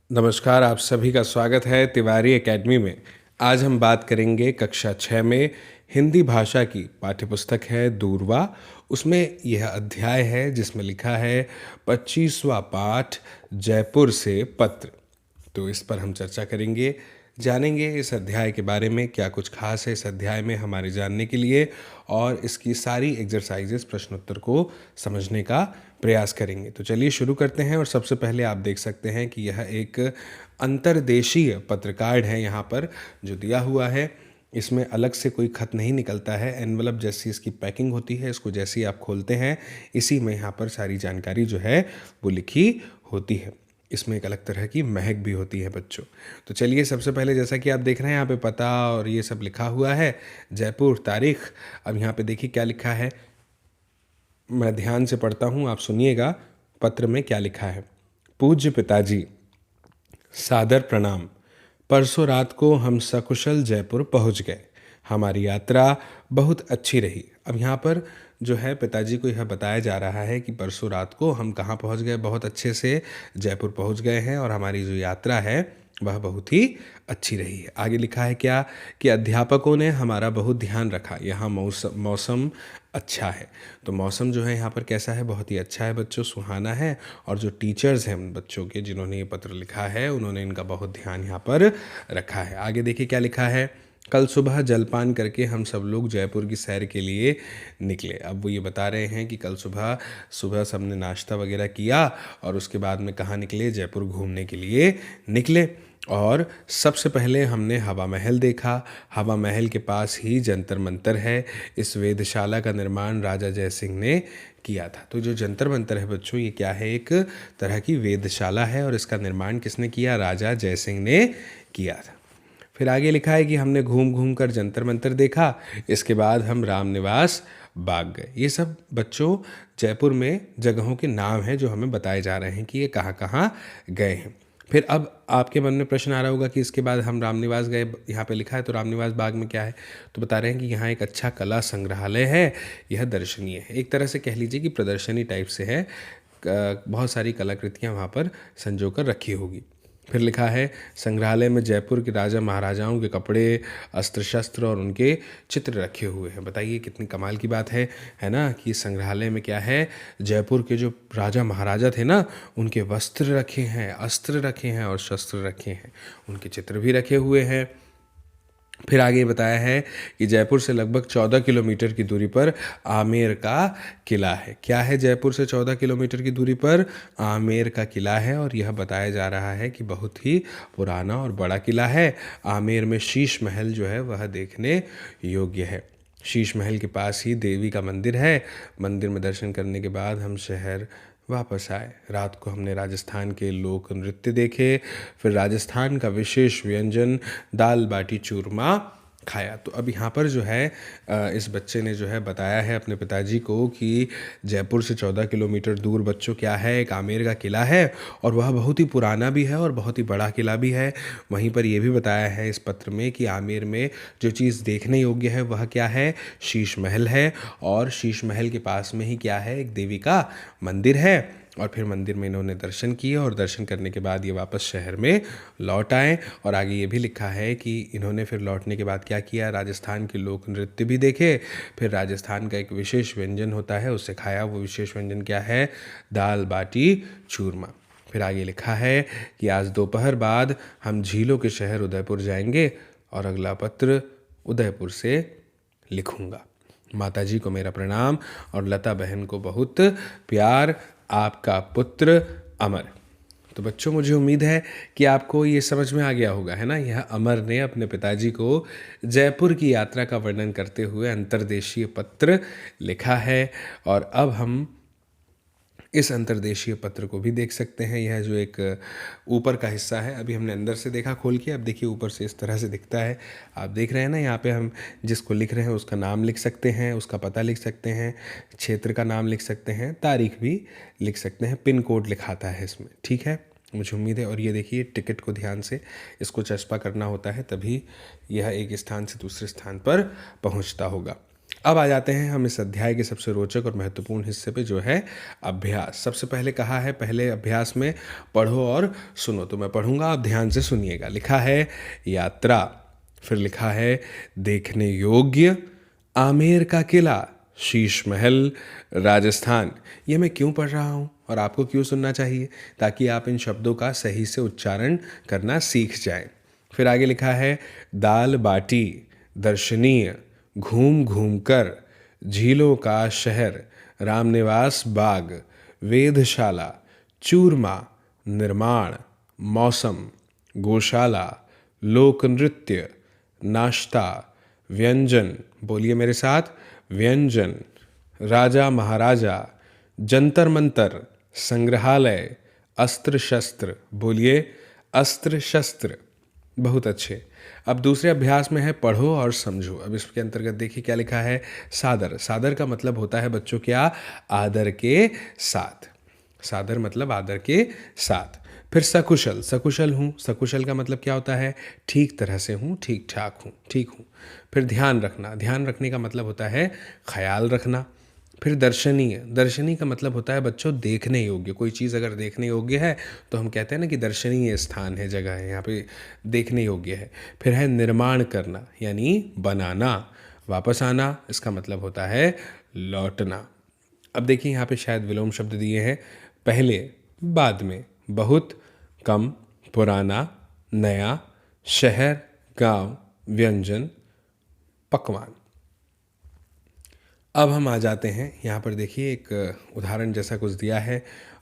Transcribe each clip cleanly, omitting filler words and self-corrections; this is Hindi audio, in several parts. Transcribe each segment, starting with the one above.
नमस्कार, आप सभी का स्वागत है तिवारी एकेडमी में। आज हम बात करेंगे कक्षा 6 में हिंदी भाषा की पाठ्यपुस्तक है दूरवा। उसमें यह अध्याय है जिसमें लिखा है 25वां पाठ जयपुर से पत्र। तो इस पर हम चर्चा करेंगे, जानेंगे इस अध्याय के बारे में क्या कुछ खास है इस अध्याय में हमारे जानने के लिए, और इसकी सारी एक्सरसाइजेस प्रश्नोत्तर को समझने का प्रयास करेंगे। तो चलिए शुरू करते हैं। और सबसे पहले आप देख सकते हैं कि यह एक अंतर्देशीय पत्र कार्ड है यहाँ पर जो दिया हुआ है। इसमें अलग से कोई खत नहीं निकलता है। एनवलप जैसी इसकी पैकिंग होती है, इसको जैसे ही आप खोलते हैं इसी में यहाँ पर सारी जानकारी जो है वो लिखी होती है। इसमें एक अलग तरह की महक भी होती है बच्चों। तो चलिए सबसे पहले जैसा कि आप देख रहे हैं यहाँ पे पता और ये सब लिखा हुआ है, जयपुर, तारीख। अब यहाँ पे देखिए क्या लिखा है, मैं ध्यान से पढ़ता हूँ, आप सुनिएगा पत्र में क्या लिखा है। पूज्य पिताजी, सादर प्रणाम। परसों रात को हम सकुशल जयपुर पहुँच गए। हमारी यात्रा बहुत अच्छी रही। अब यहाँ पर जो है पिताजी को यह बताया जा रहा है कि परसों रात को हम कहाँ पहुँच गए, बहुत अच्छे से जयपुर पहुँच गए हैं और हमारी जो यात्रा है वह बहुत ही अच्छी रही है। आगे लिखा है क्या कि अध्यापकों ने हमारा बहुत ध्यान रखा। यहाँ मौसम अच्छा है। तो मौसम जो है यहाँ पर कैसा है, बहुत ही अच्छा है बच्चों, सुहाना है। और जो टीचर्स हैं बच्चों के जिन्होंने ये पत्र लिखा है उन्होंने इनका बहुत ध्यान यहाँ पर रखा है। आगे देखिए क्या लिखा है, कल सुबह जलपान करके हम सब लोग जयपुर की सैर के लिए निकले। अब वो ये बता रहे हैं कि कल सुबह सबने नाश्ता वगैरह किया और उसके बाद में कहाँ निकले, जयपुर घूमने के लिए निकले। और सबसे पहले हमने हवा महल देखा। हवा महल के पास ही जंतर मंतर है। इस वेधशाला का निर्माण राजा जयसिंह ने किया था। तो जो जंतर मंतर है बच्चों, ये क्या है, एक तरह की वेधशाला है और इसका निर्माण किसने किया, राजा जयसिंह ने किया था। फिर आगे लिखा है कि हमने घूम घूम कर जंतर मंतर देखा। इसके बाद हम रामनिवास बाग गए। ये सब बच्चों जयपुर में जगहों के नाम हैं जो हमें बताए जा रहे हैं कि ये कहाँ कहाँ गए हैं। फिर अब आपके मन में प्रश्न आ रहा होगा कि इसके बाद हम रामनिवास गए, यहाँ पे लिखा है तो रामनिवास बाग में क्या है। तो बता रहे हैं कि यहाँ एक अच्छा कला संग्रहालय है, यह दर्शनीय है। एक तरह से कह लीजिए कि प्रदर्शनी टाइप से है, बहुत सारी कलाकृतियाँ वहाँ पर संजो कर रखी होगी। फिर लिखा है संग्रहालय में जयपुर के राजा महाराजाओं के कपड़े, अस्त्र शस्त्र और उनके चित्र रखे हुए हैं। बताइए कितनी कमाल की बात है ना, कि संग्रहालय में क्या है, जयपुर के जो राजा महाराजा थे ना उनके वस्त्र रखे हैं, अस्त्र रखे हैं और शस्त्र रखे हैं, उनके चित्र भी रखे हुए हैं। फिर आगे बताया है कि जयपुर से लगभग 14 किलोमीटर की दूरी पर आमेर का किला है। क्या है, जयपुर से 14 किलोमीटर की दूरी पर आमेर का किला है और यह बताया जा रहा है कि बहुत ही पुराना और बड़ा किला है। आमेर में शीश महल जो है वह देखने योग्य है। शीश महल के पास ही देवी का मंदिर है। मंदिर में दर्शन करने के बाद हम शहर वापस आए। रात को हमने राजस्थान के लोक नृत्य देखे। फिर राजस्थान का विशेष व्यंजन दाल बाटी चूरमा खाया। तो अब यहाँ पर जो है इस बच्चे ने जो है बताया है अपने पिताजी को कि जयपुर से 14 किलोमीटर दूर बच्चों क्या है, एक आमेर का किला है और वह बहुत ही पुराना भी है और बहुत ही बड़ा किला भी है। वहीं पर यह भी बताया है इस पत्र में कि आमेर में जो चीज़ देखने योग्य है वह क्या है, शीश महल है। और शीश महल के पास में ही क्या है, एक देवी का मंदिर है। और फिर मंदिर में इन्होंने दर्शन किए और दर्शन करने के बाद ये वापस शहर में लौट आए। और आगे ये भी लिखा है कि इन्होंने फिर लौटने के बाद क्या किया, राजस्थान के लोक नृत्य भी देखे। फिर राजस्थान का एक विशेष व्यंजन होता है उससे खाया। वो विशेष व्यंजन क्या है, दाल बाटी चूरमा। फिर आगे लिखा है कि आज दोपहर बाद हम झीलों के शहर उदयपुर जाएंगे और अगला पत्र उदयपुर से लिखूंगा। माताजी को मेरा प्रणाम और लता बहन को बहुत प्यार, आपका पुत्र अमर। तो बच्चों मुझे उम्मीद है कि आपको ये समझ में आ गया होगा, है ना। यह अमर ने अपने पिताजी को जयपुर की यात्रा का वर्णन करते हुए अंतर्देशीय पत्र लिखा है। और अब हम इस अंतर्देशीय पत्र को भी देख सकते हैं। यह जो एक ऊपर का हिस्सा है, अभी हमने अंदर से देखा खोल के, अब देखिए ऊपर से इस तरह से दिखता है। आप देख रहे हैं ना, यहाँ पे हम जिसको लिख रहे हैं उसका नाम लिख सकते हैं, उसका पता लिख सकते हैं, क्षेत्र का नाम लिख सकते हैं, तारीख भी लिख सकते हैं, पिन कोड लिखाता है इसमें, ठीक है। मुझे उम्मीद है। और ये देखिए टिकट को ध्यान से इसको चस्पा करना होता है तभी यह एक स्थान से दूसरे स्थान पर पहुँचता होगा। अब आ जाते हैं हम इस अध्याय के सबसे रोचक और महत्वपूर्ण हिस्से पे, जो है अभ्यास। सबसे पहले कहा है पहले अभ्यास में पढ़ो और सुनो। तो मैं पढ़ूंगा, आप ध्यान से सुनिएगा। लिखा है यात्रा, फिर लिखा है देखने योग्य, आमेर का किला, शीश महल, राजस्थान। ये मैं क्यों पढ़ रहा हूँ और आपको क्यों सुनना चाहिए? ताकि आप इन शब्दों का सही से उच्चारण करना सीख जाएं। फिर आगे लिखा है दाल बाटी, दर्शनीय, घूम घूम कर, झीलों का शहर, रामनिवास बाग, वेधशाला, चूरमा, निर्माण, मौसम, गौशाला, लोक नृत्य, नाश्ता, व्यंजन, बोलिए मेरे साथ, व्यंजन, राजा महाराजा, जंतर मंतर, संग्रहालय, अस्त्र शस्त्र, बोलिए अस्त्र शस्त्र। बहुत अच्छे। अब दूसरे अभ्यास में है पढ़ो और समझो। अब इसके अंतर्गत देखिए क्या लिखा है। सादर, सादर का मतलब होता है बच्चों क्या? आदर के साथ। सादर मतलब आदर के साथ। फिर सकुशल, सकुशल हूँ, सकुशल का मतलब क्या होता है? ठीक तरह से हूँ, ठीक ठाक हूँ, ठीक हूँ। फिर ध्यान रखना, ध्यान रखने का मतलब होता है ख्याल रखना। फिर दर्शनीय, दर्शनीय का मतलब होता है बच्चों देखने योग्य। कोई चीज़ अगर देखने योग्य है तो हम कहते हैं ना कि दर्शनीय स्थान है, जगह है, यहाँ पे देखने योग्य है। फिर है निर्माण करना, यानी बनाना। वापस आना, इसका मतलब होता है लौटना। अब देखिए यहाँ पे शायद विलोम शब्द दिए हैं। पहले, बाद में, बहुत, कम, पुराना, नया, शहर, गांव, व्यंजन, पकवान। अब हम आ जाते हैं यहाँ पर। देखिए एक उदाहरण जैसा कुछ दिया है।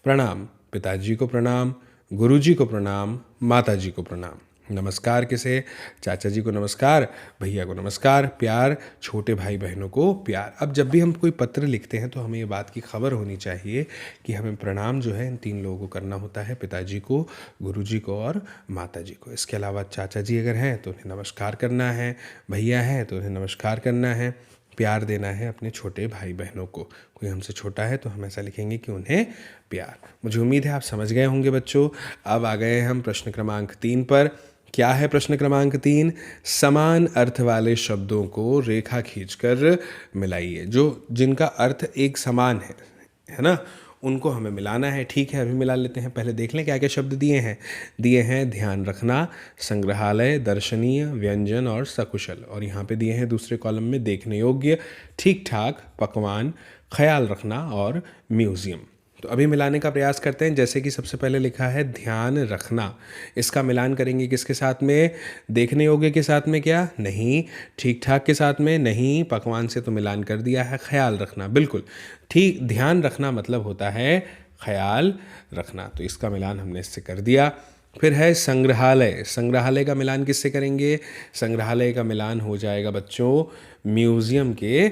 प्रणाम, पिताजी को प्रणाम, गुरुजी को प्रणाम, माताजी को प्रणाम। नमस्कार किसे? चाचा जी को नमस्कार, भैया को नमस्कार, प्यार, छोटे भाई बहनों को प्यार। अब जब भी हम कोई पत्र लिखते हैं तो हमें ये बात की खबर होनी चाहिए कि हमें प्रणाम जो है इन 3 लोगों को करना होता है, पिताजी को, गुरुजी को और माताजी को। इसके अलावा चाचा जी अगर हैं तो उन्हें नमस्कार करना है, भैया हैं तो उन्हें नमस्कार करना है, प्यार देना है अपने छोटे भाई बहनों को। कोई हमसे छोटा है तो हम ऐसा लिखेंगे कि उन्हें प्यार। मुझे उम्मीद है आप समझ गए होंगे बच्चों। अब आ गए हम प्रश्न क्रमांक 3 पर। क्या है प्रश्न क्रमांक 3? समान अर्थ वाले शब्दों को रेखा खींचकर मिलाइए। जो जिनका अर्थ एक समान है ना, उनको हमें मिलाना है। ठीक है, अभी मिला लेते हैं। पहले देख लें क्या क्या शब्द दिए हैं। दिए हैं ध्यान रखना, संग्रहालय, दर्शनीय, व्यंजन और सकुशल। और यहाँ पे दिए हैं दूसरे कॉलम में देखने योग्य, ठीक ठाक, पकवान, ख्याल रखना और म्यूजियम। तो अभी मिलाने का प्रयास करते हैं। जैसे कि सबसे पहले लिखा है ध्यान रखना, इसका मिलान करेंगे किसके साथ में? देखने योग्य के साथ में क्या? नहीं। ठीक ठाक के साथ में? नहीं। पकवान से तो मिलान कर दिया है। ख्याल रखना, बिल्कुल ठीक। ध्यान रखना मतलब होता है ख्याल रखना, तो इसका मिलान हमने इससे कर दिया। फिर है संग्रहालय, संग्रहालय का मिलान किससे करेंगे? संग्रहालय का मिलान हो जाएगा बच्चों म्यूजियम के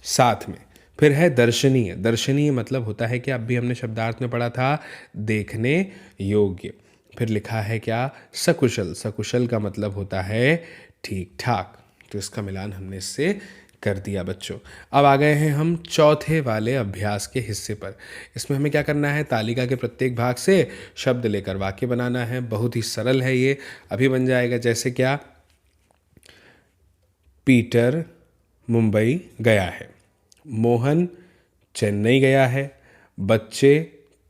साथ में। फिर है दर्शनीय, दर्शनीय मतलब होता है कि अब भी हमने शब्दार्थ में पढ़ा था देखने योग्य। फिर लिखा है क्या? सकुशल, सकुशल का मतलब होता है ठीक ठाक, तो इसका मिलान हमने इससे कर दिया बच्चों। अब आ गए हैं हम चौथे वाले अभ्यास के हिस्से पर। इसमें हमें क्या करना है? तालिका के प्रत्येक भाग से शब्द लेकर वाक्य बनाना है। बहुत ही सरल है ये, अभी बन जाएगा। जैसे क्या? पीटर मुंबई गया है, मोहन चेन्नई गया है, बच्चे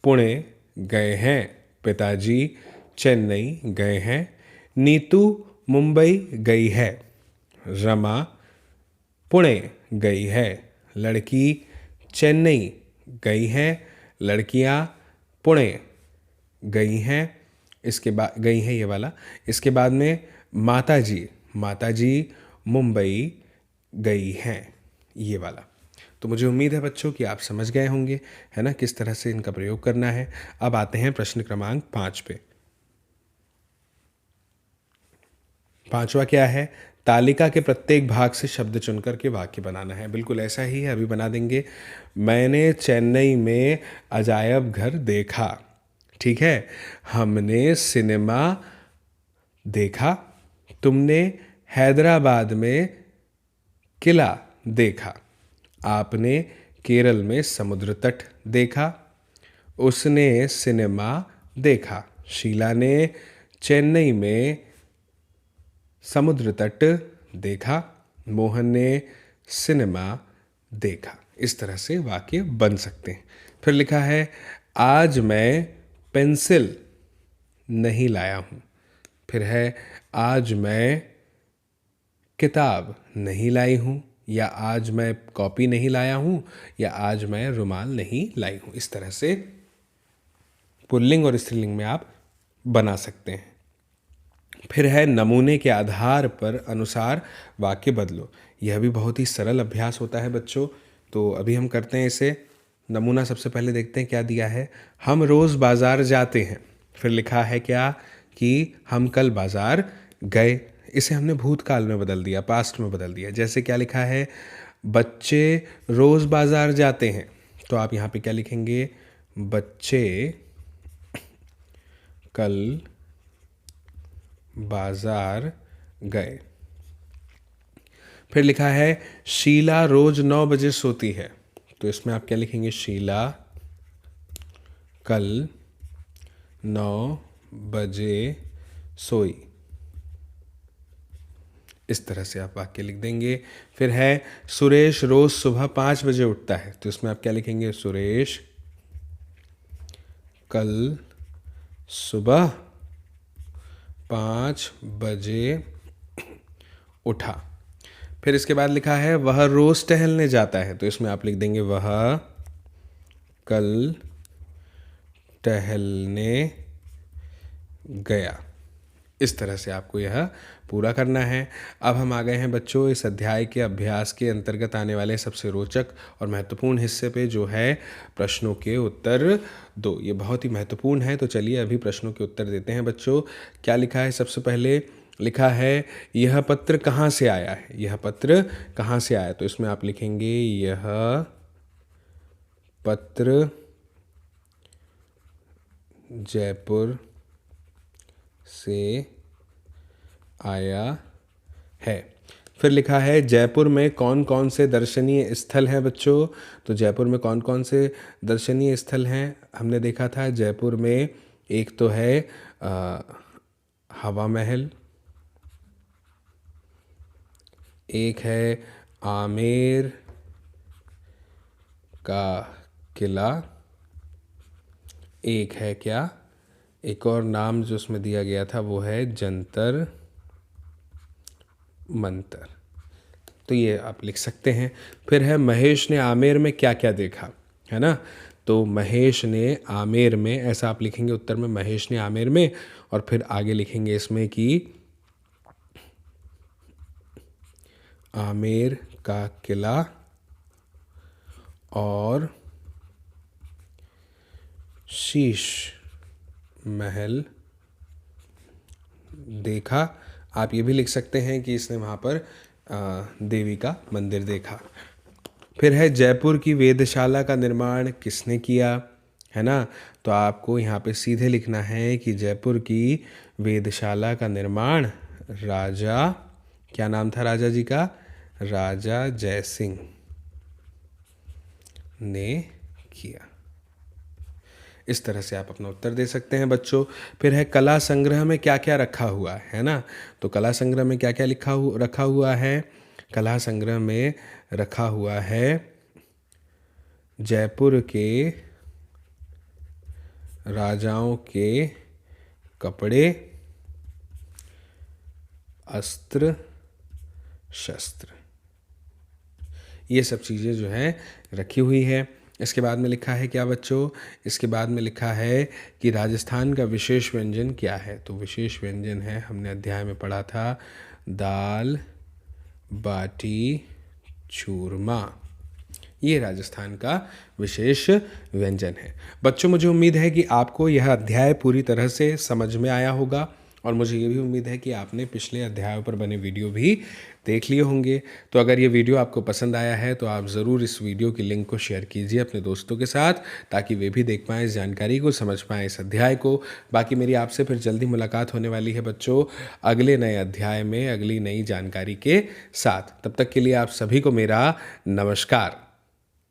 पुणे गए हैं, पिताजी चेन्नई गए हैं, नीतू मुंबई गई है, रमा पुणे गई है, लड़की चेन्नई गई है, लड़कियां पुणे गई हैं। इसके बाद गई हैं ये वाला। इसके बाद में माताजी, माताजी मुंबई गई हैं, ये वाला। तो मुझे उम्मीद है बच्चों कि आप समझ गए होंगे, है ना, किस तरह से इनका प्रयोग करना है। अब आते हैं प्रश्न क्रमांक 5 पे। 5वां क्या है? तालिका के प्रत्येक भाग से शब्द चुनकर के वाक्य बनाना है। बिल्कुल ऐसा ही है, अभी बना देंगे। मैंने चेन्नई में अजायब घर देखा, ठीक है। हमने सिनेमा देखा, तुमने हैदराबाद में किला देखा, आपने केरल में समुद्र तट देखा, उसने सिनेमा देखा, शीला ने चेन्नई में समुद्र तट देखा, मोहन ने सिनेमा देखा। इस तरह से वाक्य बन सकते हैं। फिर लिखा है आज मैं पेंसिल नहीं लाया हूँ। फिर है आज मैं किताब नहीं लाई हूँ, या आज मैं कॉपी नहीं लाया हूँ, या आज मैं रुमाल नहीं लाई हूँ। इस तरह से पुल्लिंग और स्त्रीलिंग में आप बना सकते हैं। फिर है नमूने के आधार पर अनुसार वाक्य बदलो। यह भी बहुत ही सरल अभ्यास होता है बच्चों। तो अभी हम करते हैं इसे। नमूना सबसे पहले देखते हैं क्या दिया है। हम रोज़ बाज़ार जाते हैं। फिर लिखा है क्या कि हम कल बाज़ार गए। इसे हमने भूतकाल में बदल दिया, पास्ट में बदल दिया। जैसे क्या लिखा है, बच्चे रोज़ बाज़ार जाते हैं। तो आप यहाँ पे क्या लिखेंगे, बच्चे कल बाजार गए। फिर लिखा है शीला रोज 9 बजे सोती है। तो इसमें आप क्या लिखेंगे, शीला कल 9 बजे सोई। इस तरह से आप वाक्य लिख देंगे। फिर है सुरेश रोज सुबह 5 बजे उठता है। तो इसमें आप क्या लिखेंगे, सुरेश कल सुबह 5 बजे उठा। फिर इसके बाद लिखा है वह रोज टहलने जाता है। तो इसमें आप लिख देंगे वह कल टहलने गया। इस तरह से आपको यह पूरा करना है। अब हम आ गए हैं बच्चों इस अध्याय के अभ्यास के अंतर्गत आने वाले सबसे रोचक और महत्वपूर्ण हिस्से पे, जो है प्रश्नों के उत्तर दो। ये बहुत ही महत्वपूर्ण है। तो चलिए अभी प्रश्नों के उत्तर देते हैं बच्चों। क्या लिखा है, सबसे पहले लिखा है यह पत्र कहाँ से आया है। यह पत्र कहाँ से आया। तो इसमें आप लिखेंगे यह पत्र जयपुर से आया है। फिर लिखा है जयपुर में कौन कौन से दर्शनीय स्थल हैं बच्चों। तो जयपुर में कौन कौन से दर्शनीय स्थल हैं, हमने देखा था जयपुर में एक तो है हवा महल, एक है आमेर का किला, एक है क्या, एक और नाम जो उसमें दिया गया था वो है जंतर मंतर। तो ये आप लिख सकते हैं। फिर है महेश ने आमेर में क्या क्या देखा, है ना। तो महेश ने आमेर में, ऐसा आप लिखेंगे उत्तर में, महेश ने आमेर में, और फिर आगे लिखेंगे इसमें कि आमेर का किला और शीश महल देखा। आप ये भी लिख सकते हैं कि इसने वहाँ पर देवी का मंदिर देखा। फिर है जयपुर की वेधशाला का निर्माण किसने किया, है ना। तो आपको यहाँ पे सीधे लिखना है कि जयपुर की वेधशाला का निर्माण राजा, क्या नाम था राजा जी का, राजा जयसिंह ने किया। इस तरह से आप अपना उत्तर दे सकते हैं बच्चों। फिर है कला संग्रह में क्या क्या रखा हुआ है ना। तो कला संग्रह में क्या क्या रखा हुआ है। कला संग्रह में रखा हुआ है जयपुर के राजाओं के कपड़े, अस्त्र शस्त्र, ये सब चीज़ें जो हैं रखी हुई है। इसके बाद में लिखा है क्या बच्चों, इसके बाद में लिखा है कि राजस्थान का विशेष व्यंजन क्या है। तो विशेष व्यंजन है, हमने अध्याय में पढ़ा था, दाल बाटी चूरमा। ये राजस्थान का विशेष व्यंजन है। बच्चों मुझे उम्मीद है कि आपको यह अध्याय पूरी तरह से समझ में आया होगा, और मुझे ये भी उम्मीद है कि आपने पिछले अध्यायों पर बने वीडियो भी देख लिए होंगे। तो अगर ये वीडियो आपको पसंद आया है तो आप ज़रूर इस वीडियो की लिंक को शेयर कीजिए अपने दोस्तों के साथ, ताकि वे भी देख पाएँ इस जानकारी को, समझ पाएँ इस अध्याय को। बाकी मेरी आपसे फिर जल्दी मुलाकात होने वाली है बच्चों अगले नए अध्याय में, अगली नई जानकारी के साथ। तब तक के लिए आप सभी को मेरा नमस्कार।